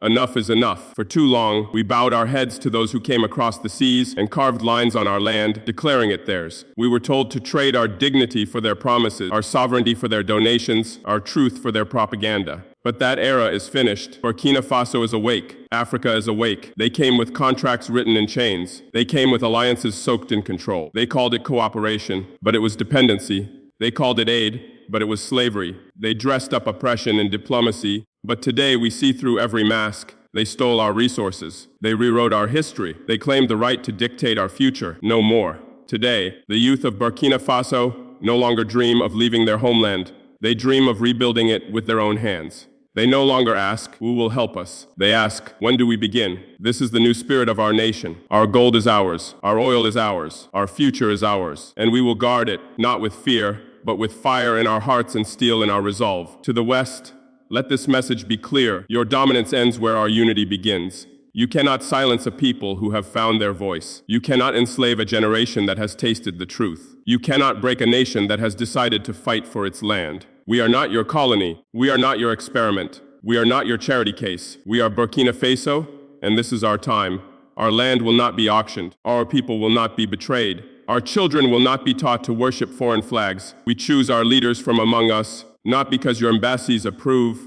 Enough is enough. For too long, we bowed our heads to those who came across the seas and carved lines on our land, declaring it theirs. We were told to trade our dignity for their promises, our sovereignty for their donations, our truth for their propaganda. But that era is finished. Burkina Faso is awake. Africa is awake. They came with contracts written in chains. They came with alliances soaked in control. They called it cooperation, but it was dependency. They called it aid, but it was slavery. They dressed up oppression in diplomacy, but today we see through every mask. They stole our resources. They rewrote our history. They claimed the right to dictate our future. No more. Today, the youth of Burkina Faso no longer dream of leaving their homeland. They dream of rebuilding it with their own hands. They no longer ask, who will help us? They ask, when do we begin? This is the new spirit of our nation. Our gold is ours. Our oil is ours. Our future is ours. And we will guard it, not with fear, but with fire in our hearts and steel in our resolve. To the West, let this message be clear. Your dominance ends where our unity begins. You cannot silence a people who have found their voice. You cannot enslave a generation that has tasted the truth. You cannot break a nation that has decided to fight for its land. We are not your colony. We are not your experiment. We are not your charity case. We are Burkina Faso, and this is our time. Our land will not be auctioned. Our people will not be betrayed. Our children will not be taught to worship foreign flags. We choose our leaders from among us, not because your embassies approve,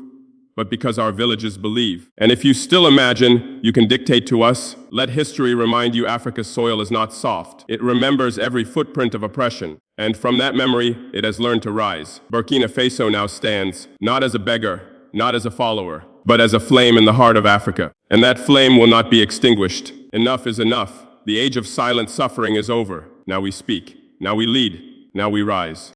but because our villages believe. And if you still imagine you can dictate to us, let history remind you Africa's soil is not soft. It remembers every footprint of oppression. And from that memory, it has learned to rise. Burkina Faso now stands, not as a beggar, not as a follower, but as a flame in the heart of Africa. And that flame will not be extinguished. Enough is enough. The age of silent suffering is over. Now we speak. Now we lead. Now we rise.